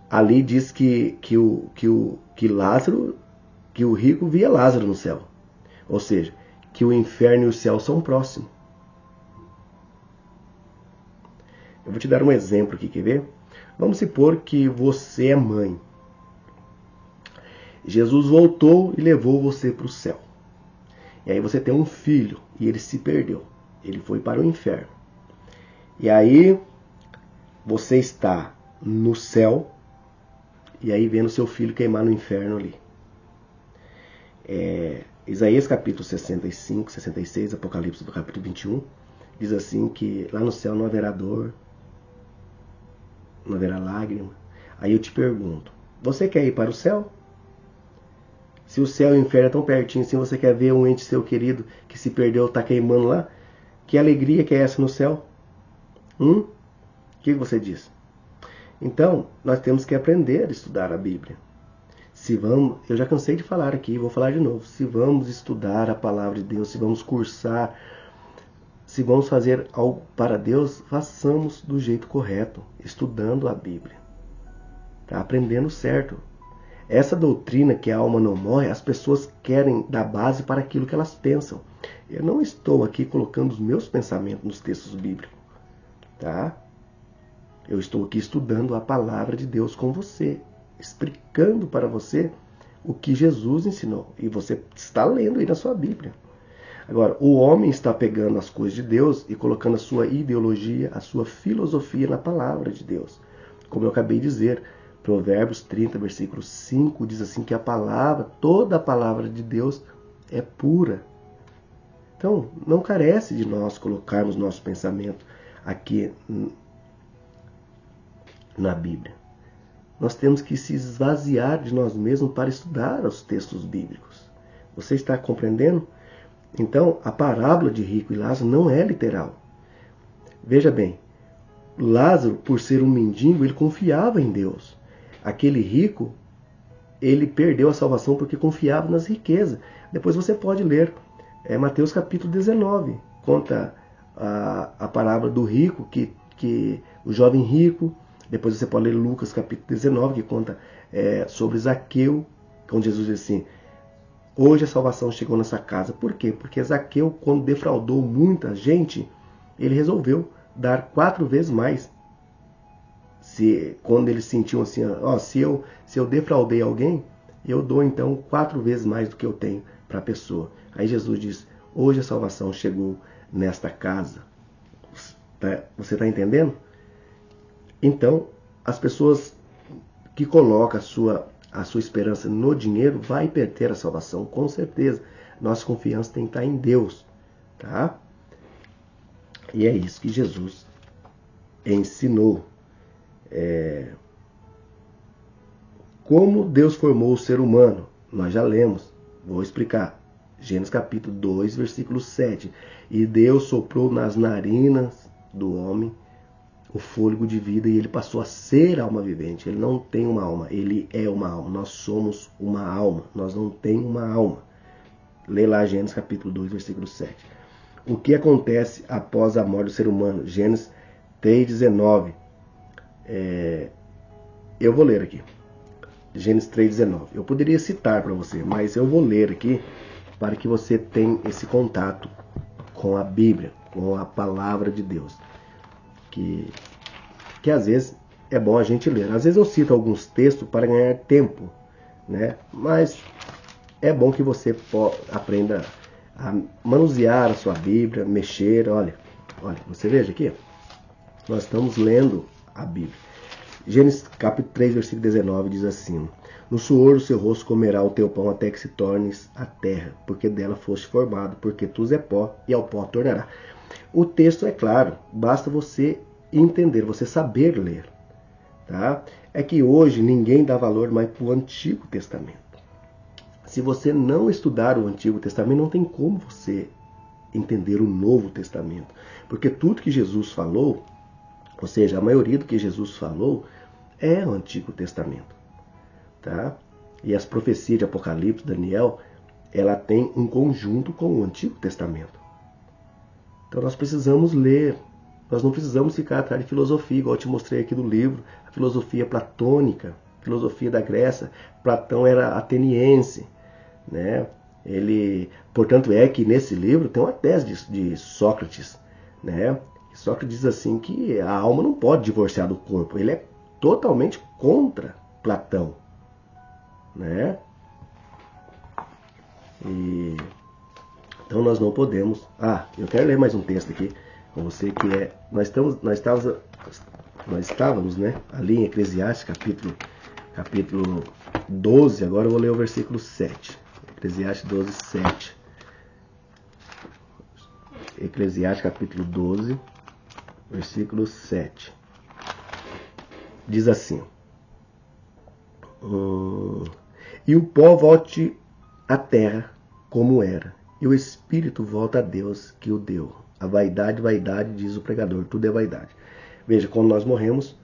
ali diz que o rico via Lázaro no céu. Ou seja, que o inferno e o céu são próximos. Eu vou te dar um exemplo aqui, quer ver? Vamos supor que você é mãe. Jesus voltou e levou você para o céu. E aí você tem um filho e ele se perdeu. Ele foi para o inferno. E aí você está no céu e aí vendo seu filho queimar no inferno ali. Isaías capítulo 65, 66, Apocalipse do capítulo 21, diz assim que lá no céu não haverá dor, não haverá lágrima. Aí eu te pergunto, você quer ir para o céu? Se o céu e o inferno é tão pertinho, se você quer ver um ente seu querido que se perdeu, está queimando lá, que alegria que é essa no céu? O que você diz? Então, nós temos que aprender a estudar a Bíblia. Eu já cansei de falar aqui, vou falar de novo. Se vamos estudar a palavra de Deus, se vamos cursar, se vamos fazer algo para Deus, façamos do jeito correto, estudando a Bíblia. Tá? Aprendendo certo. Essa doutrina que a alma não morre, as pessoas querem dar base para aquilo que elas pensam. Eu não estou aqui colocando os meus pensamentos nos textos bíblicos. Tá? Eu estou aqui estudando a palavra de Deus com você, explicando para você o que Jesus ensinou. E você está lendo aí na sua Bíblia. Agora, o homem está pegando as coisas de Deus e colocando a sua ideologia, a sua filosofia na palavra de Deus. Como eu acabei de dizer, Provérbios 30, versículo 5, diz assim que toda a palavra de Deus é pura. Então, não carece de nós colocarmos nosso pensamento aqui na Bíblia. Nós temos que se esvaziar de nós mesmos para estudar os textos bíblicos. Você está compreendendo? Então, a parábola de rico e Lázaro não é literal. Veja bem, Lázaro, por ser um mendigo, ele confiava em Deus. Aquele rico, ele perdeu a salvação porque confiava nas riquezas. Depois você pode ler Mateus capítulo 19. Conta a parábola do rico, que o jovem rico. Depois você pode ler Lucas capítulo 19, que conta sobre Zaqueu, onde Jesus diz assim: hoje a salvação chegou nessa casa. Por quê? Porque Zaqueu, quando defraudou muita gente, ele resolveu dar 4 vezes mais. Quando eles sentiam assim, se eu defraudei alguém, eu dou então 4 vezes mais do que eu tenho para a pessoa. Aí Jesus diz: hoje a salvação chegou nesta casa. Você está entendendo? Então, as pessoas que colocam a sua esperança no dinheiro vai perder a salvação, com certeza. Nossa confiança tem que estar em Deus, tá? E é isso que Jesus ensinou. Como Deus formou o ser humano? Nós já lemos, vou explicar. Gênesis capítulo 2, versículo 7. E Deus soprou nas narinas do homem o fôlego de vida e ele passou a ser alma vivente. Ele não tem uma alma, ele é uma alma. Nós somos uma alma, nós não temos uma alma. Lê lá Gênesis capítulo 2, versículo 7. O que acontece após a morte do ser humano? Gênesis 3,19. Eu vou ler aqui. Gênesis 3,19. Eu poderia citar para você, mas eu vou ler aqui para que você tenha esse contato com a Bíblia, com a palavra de Deus. Que às vezes é bom a gente ler. Às vezes eu cito alguns textos para ganhar tempo, né? Mas é bom que você aprenda a manusear a sua Bíblia, mexer. Olha, você veja aqui, nós estamos lendo a Bíblia. Gênesis capítulo 3, versículo 19 diz assim: no suor do seu rosto comerá o teu pão até que se tornes a terra, porque dela foste formado, porque tu és pó e ao pó tornará. O texto é claro, basta você entender, você saber ler, tá? É que hoje ninguém dá valor mais para o Antigo Testamento. Se você não estudar o Antigo Testamento, não tem como você entender o Novo Testamento, porque tudo que Jesus falou, ou seja, a maioria do que Jesus falou é o Antigo Testamento, tá? E as profecias de Apocalipse, Daniel, ela tem um conjunto com o Antigo Testamento. Então nós precisamos ler, nós não precisamos ficar atrás de filosofia, igual eu te mostrei aqui no livro, a filosofia platônica, a filosofia da Grécia. Platão era ateniense, né? Portanto é que nesse livro tem uma tese de Sócrates, né? Sócrates diz assim que a alma não pode divorciar do corpo. Ele é totalmente contra Platão, né? Então nós não podemos. Eu quero ler mais um texto aqui com você que é. Nós estávamos, né? Ali em Eclesiastes capítulo 12. Agora eu vou ler o versículo 7. Eclesiastes 12, 7. Eclesiastes capítulo 12, versículo 7. Diz assim: e o pó volte à terra como era, e o espírito volta a Deus que o deu. A vaidade, vaidade, diz o pregador, tudo é vaidade. Veja, quando nós morremos,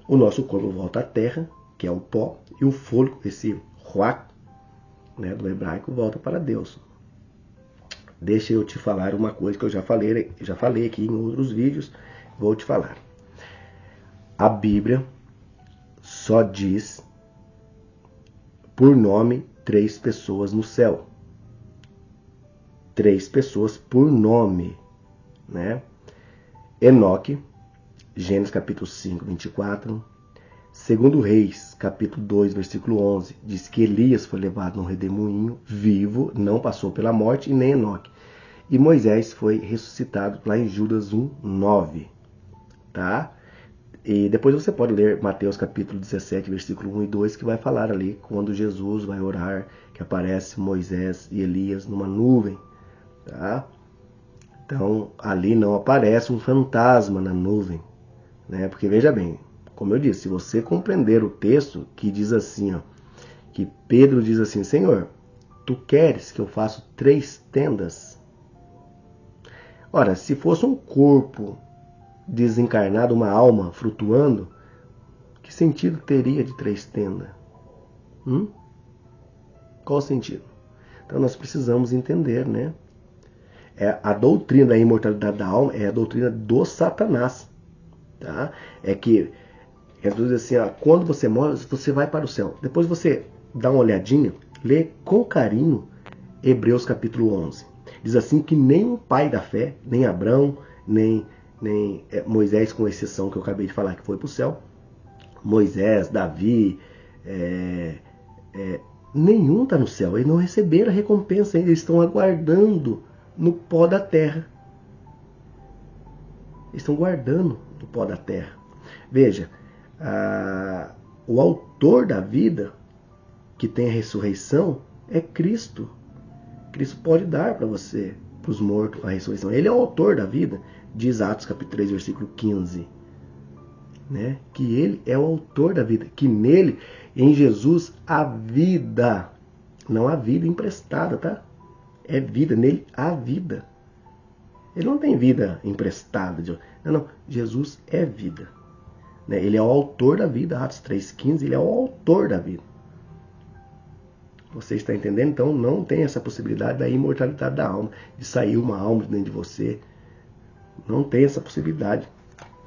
o nosso corpo volta à terra, que é o pó, e o fôlego, esse ruach, né, do hebraico, volta para Deus. Deixa eu te falar uma coisa que eu já falei aqui em outros vídeos, vou te falar. A Bíblia só diz por nome 3 pessoas no céu. 3 pessoas por nome, né? Enoque, Gênesis capítulo 5, 24. Segundo Reis, capítulo 2, versículo 11, diz que Elias foi levado num redemoinho vivo, não passou pela morte, e nem Enoque. E Moisés foi ressuscitado lá em Judas 1, 9. Tá? E depois você pode ler Mateus capítulo 17, versículo 1 e 2, que vai falar ali quando Jesus vai orar, que aparece Moisés e Elias numa nuvem. Tá? Então, ali não aparece um fantasma na nuvem, né? Porque veja bem, como eu disse, se você compreender o texto que diz assim, que Pedro diz assim: Senhor, tu queres que eu faça 3 tendas? Ora, se fosse um corpo desencarnado, uma alma flutuando, que sentido teria de 3 tendas? Qual o sentido? Então nós precisamos entender, né? A doutrina da imortalidade da alma é a doutrina do Satanás. Tá? É que Jesus diz assim, quando você morre, você vai para o céu. Depois você dá uma olhadinha, lê com carinho Hebreus capítulo 11. Diz assim que nem o pai da fé, nem Abraão, nem Moisés, com exceção que eu acabei de falar que foi para o céu, Moisés, Davi, nenhum está no céu. Eles não receberam a recompensa ainda, eles estão aguardando no pó da terra. Eles estão guardando no pó da terra. Veja, O autor da vida, que tem a ressurreição, é Cristo. Cristo pode dar para você, para os mortos, a ressurreição. Ele é o autor da vida, diz Atos capítulo 3, versículo 15. Né? Que ele é o autor da vida, que nele, em Jesus, há vida. Não há vida emprestada, tá? É vida, nele há vida. Ele não tem vida emprestada. Não. Jesus é vida. Né? Ele é o autor da vida, Atos 3,15, ele é o autor da vida. Você está entendendo? Então não tem essa possibilidade da imortalidade da alma, de sair uma alma dentro de você. Não tem essa possibilidade.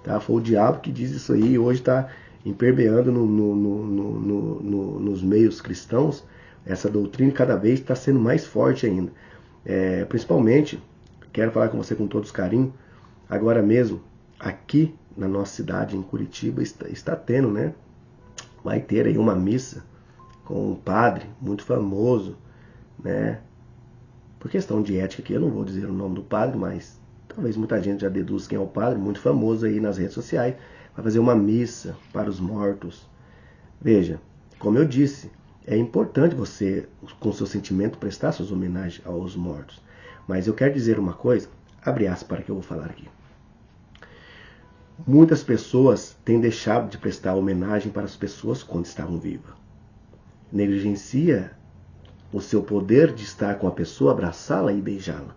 Tá? Foi o diabo que diz isso aí, e hoje está impermeando nos meios cristãos. Essa doutrina cada vez está sendo mais forte ainda. Principalmente, quero falar com você com todos carinho, agora mesmo, aqui na nossa cidade, em Curitiba, está tendo, né? Vai ter aí uma missa com um padre muito famoso, né? Por questão de ética aqui, eu não vou dizer o nome do padre, mas talvez muita gente já deduz quem é o padre, muito famoso aí nas redes sociais, vai fazer uma missa para os mortos. Veja, como eu disse, é importante você, com seu sentimento, prestar suas homenagens aos mortos. Mas eu quero dizer uma coisa, abre aspas para o que eu vou falar aqui. Muitas pessoas têm deixado de prestar homenagem para as pessoas quando estavam vivas. Negligencia o seu poder de estar com a pessoa, abraçá-la e beijá-la.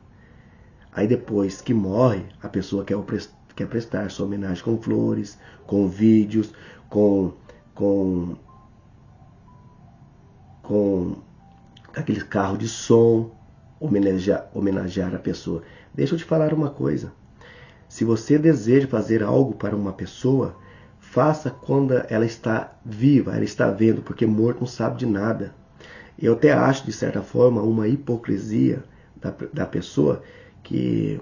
Aí depois que morre, a pessoa quer prestar sua homenagem com flores, com vídeos, com aquele carro de som, homenagear a pessoa. Deixa eu te falar uma coisa. Se você deseja fazer algo para uma pessoa, faça quando ela está viva, ela está vendo, porque morto não sabe de nada. Eu até acho, de certa forma, uma hipocrisia da pessoa que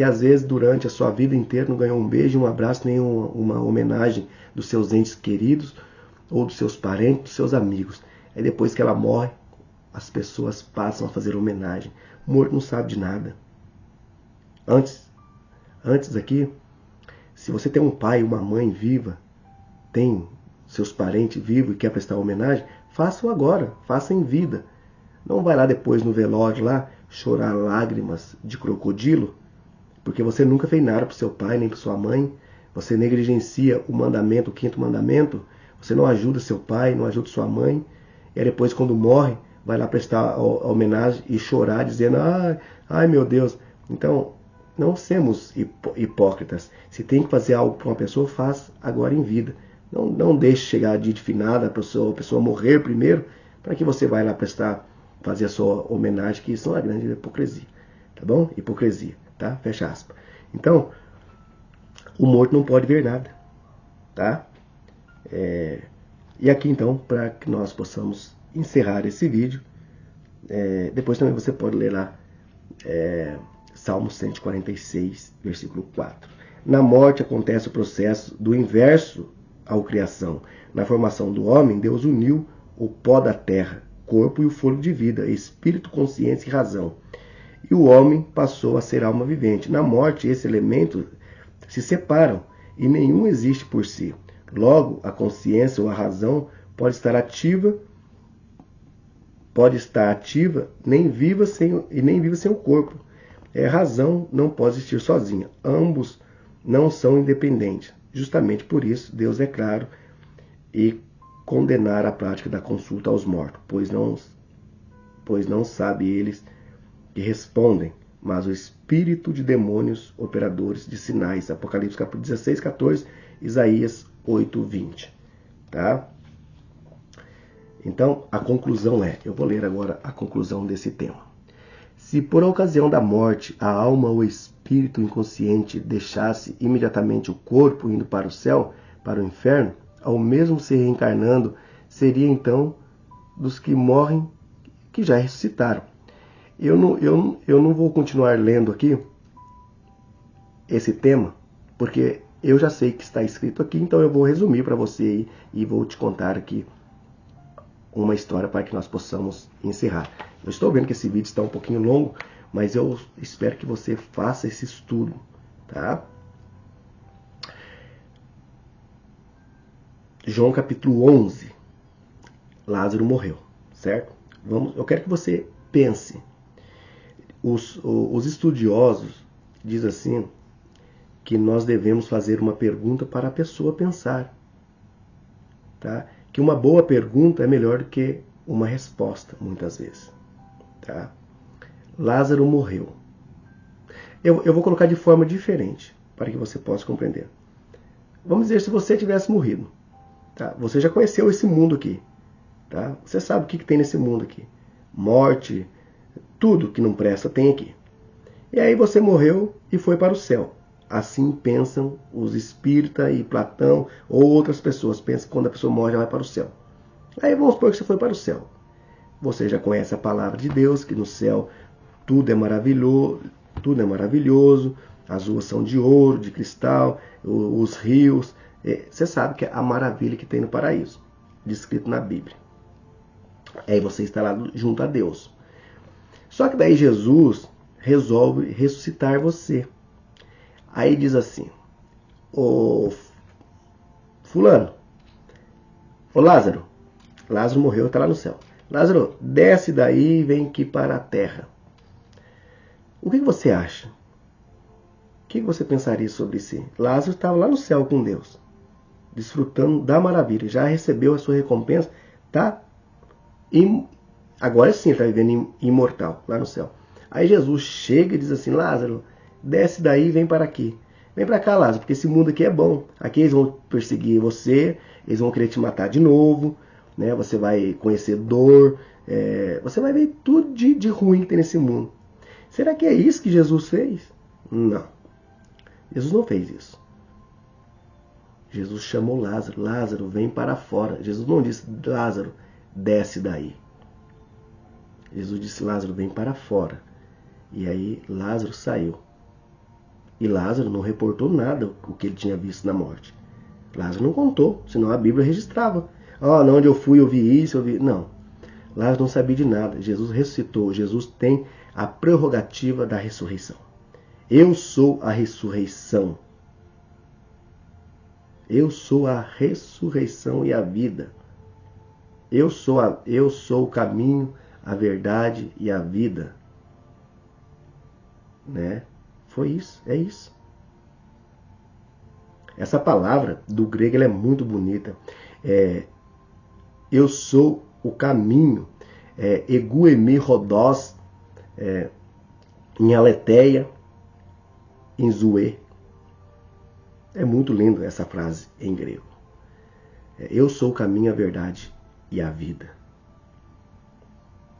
às vezes durante a sua vida inteira não ganhou um beijo, um abraço, nem uma homenagem dos seus entes queridos, ou dos seus parentes, dos seus amigos. Aí depois que ela morre, as pessoas passam a fazer homenagem. O morto não sabe de nada. Antes aqui, se você tem um pai, uma mãe viva, tem seus parentes vivos e quer prestar homenagem, faça-o agora, faça em vida. Não vai lá depois no velório lá chorar lágrimas de crocodilo, porque você nunca fez nada para o seu pai nem para sua mãe. Você negligencia o mandamento, o 5º mandamento. Você não ajuda seu pai, não ajuda sua mãe. E aí depois, quando morre, vai lá prestar a homenagem e chorar, dizendo: ai meu Deus. Então, não sermos hipócritas. Se tem que fazer algo para uma pessoa, faz agora em vida. Não deixe chegar a dia de finada, a pessoa morrer primeiro, para que você vai lá fazer a sua homenagem, que isso é uma grande hipocrisia. Tá bom? Hipocrisia, tá? Fecha aspas. Então, o morto não pode ver nada, tá? E aqui então, para que nós possamos encerrar esse vídeo, depois também você pode ler lá Salmo 146, versículo 4. Na morte acontece o processo do inverso ao criação. Na formação do homem, Deus uniu o pó da terra, corpo e o fôlego de vida, espírito, consciência e razão. E o homem passou a ser alma vivente. Na morte, esses elementos se separam e nenhum existe por si. Logo, a consciência ou a razão pode estar ativa, nem viva sem o corpo. A razão não pode existir sozinha. Ambos não são independentes. Justamente por isso, Deus é claro e condenar a prática da consulta aos mortos, pois não sabe eles que respondem, mas o espírito de demônios operadores de sinais. Apocalipse capítulo 16, 14, Isaías 8, 20. Tá? Então, a conclusão eu vou ler agora a conclusão desse tema. Se por ocasião da morte a alma ou espírito inconsciente deixasse imediatamente o corpo indo para o céu, para o inferno, ao mesmo se reencarnando, seria então dos que morrem que já ressuscitaram. Eu não vou continuar lendo aqui esse tema, porque eu já sei que está escrito aqui, então eu vou resumir para você aí e vou te contar aqui uma história para que nós possamos encerrar. Eu estou vendo que esse vídeo está um pouquinho longo, mas eu espero que você faça esse estudo, tá? João capítulo 11. Lázaro morreu, certo? Eu quero que você pense. Os estudiosos dizem assim que nós devemos fazer uma pergunta para a pessoa pensar. Tá? Que uma boa pergunta é melhor do que uma resposta, muitas vezes. Tá? Lázaro morreu. Eu vou colocar de forma diferente, para que você possa compreender. Vamos dizer, se você tivesse morrido. Tá? Você já conheceu esse mundo aqui. Tá? Você sabe o que tem nesse mundo aqui. Morte, tudo que não presta tem aqui. E aí você morreu e foi para o céu. Assim pensam os espíritas e Platão ou outras pessoas. Pensam que quando a pessoa morre, ela vai para o céu. Aí vamos supor que você foi para o céu. Você já conhece a palavra de Deus, que no céu tudo é maravilhoso, as ruas são de ouro, de cristal, os rios. Você sabe que é a maravilha que tem no paraíso, descrito na Bíblia. Aí você está lá junto a Deus. Só que daí Jesus resolve ressuscitar você. Aí diz assim: ô fulano, ô Lázaro morreu, está lá no céu. Lázaro, desce daí e vem aqui para a terra. O que você acha? O que você pensaria sobre si? Lázaro estava lá no céu com Deus, desfrutando da maravilha, já recebeu a sua recompensa, tá? Agora sim está vivendo imortal lá no céu. Aí Jesus chega e diz assim: Lázaro, desce daí e vem para aqui. Vem para cá, Lázaro, porque esse mundo aqui é bom. Aqui eles vão perseguir você, eles vão querer te matar de novo, né? Você vai conhecer dor, você vai ver tudo de ruim que tem nesse mundo. Será que é isso que Jesus fez? Não. Jesus não fez isso. Jesus chamou Lázaro. Lázaro, vem para fora. Jesus não disse: Lázaro, desce daí. Jesus disse: Lázaro, vem para fora. E aí Lázaro saiu. E Lázaro não reportou nada o que ele tinha visto na morte. Lázaro não contou, senão a Bíblia registrava. Onde eu fui, eu vi isso, eu vi... Não. Lázaro não sabia de nada. Jesus ressuscitou. Jesus tem a prerrogativa da ressurreição. Eu sou a ressurreição. Eu sou a ressurreição e a vida. Eu sou o caminho, a verdade e a vida. Né? Foi isso, é isso. Essa palavra do grego ela é muito bonita. Eu sou o caminho. Egu emi rodós, em aletheia, em zoe. É muito lindo essa frase em grego. Eu sou o caminho, a verdade e a vida.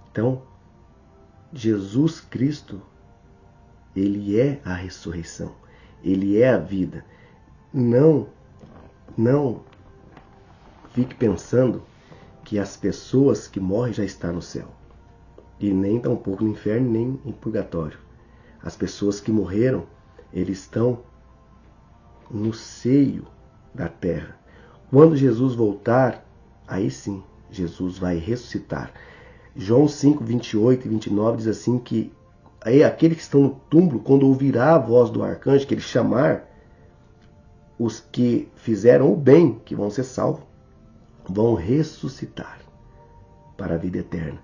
Então, Jesus Cristo, Ele é a ressurreição. Ele é a vida. Não fique pensando que as pessoas que morrem já estão no céu. E nem tampouco no inferno, nem em purgatório. As pessoas que morreram, eles estão no seio da terra. Quando Jesus voltar, aí sim, Jesus vai ressuscitar. João 5, 28 e 29 diz assim que aí aqueles que estão no túmulo, quando ouvirá a voz do arcanjo, que ele chamar, os que fizeram o bem, que vão ser salvos, vão ressuscitar para a vida eterna.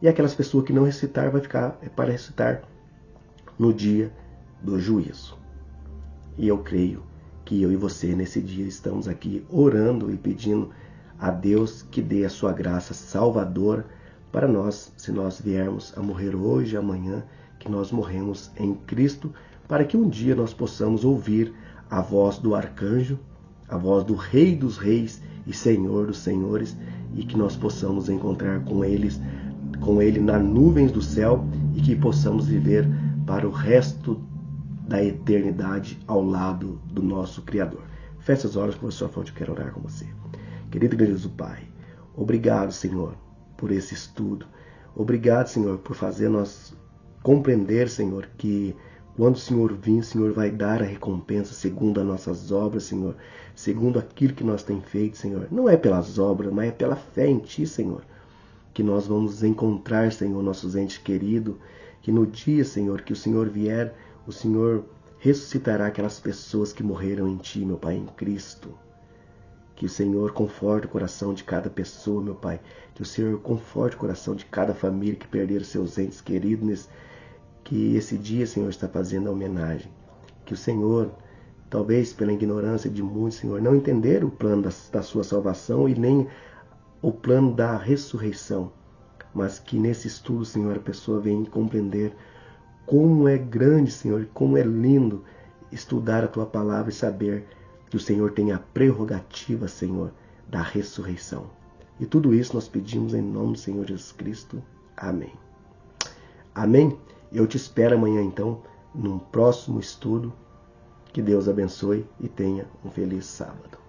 E aquelas pessoas que não ressuscitar, vai ficar para ressuscitar no dia do juízo. E eu creio que eu e você, nesse dia, estamos aqui orando e pedindo a Deus que dê a sua graça salvadora para nós, se nós viermos a morrer hoje, amanhã, que nós morremos em Cristo, para que um dia nós possamos ouvir a voz do arcanjo, a voz do Rei dos Reis e Senhor dos Senhores, e que nós possamos encontrar com Ele nas nuvens do céu e que possamos viver para o resto da eternidade ao lado do nosso Criador. Feche as olhos com a sua fonte, eu quero orar com você. Querido Deus Pai, obrigado, Senhor, por esse estudo. Obrigado, Senhor, por fazer nós compreender, Senhor, que quando o Senhor vir, o Senhor vai dar a recompensa segundo as nossas obras, Senhor, segundo aquilo que nós temos feito, Senhor. Não é pelas obras, mas é pela fé em Ti, Senhor, que nós vamos encontrar, Senhor, nossos entes queridos, que no dia, Senhor, que o Senhor vier, o Senhor ressuscitará aquelas pessoas que morreram em Ti, meu Pai, em Cristo. Que o Senhor conforte o coração de cada pessoa, meu Pai. Que o Senhor conforte o coração de cada família que perderam seus entes queridos, que esse dia, Senhor, está fazendo a homenagem. Que o Senhor, talvez pela ignorância de muitos, Senhor, não entenderam o plano da sua salvação e nem o plano da ressurreição. Mas que nesse estudo, Senhor, a pessoa venha compreender como é grande, Senhor, como é lindo estudar a Tua Palavra e saber que o Senhor tem a prerrogativa, Senhor, da ressurreição. E tudo isso nós pedimos em nome do Senhor Jesus Cristo. Amém. Amém? Eu te espero amanhã, então, num próximo estudo. Que Deus abençoe e tenha um feliz sábado.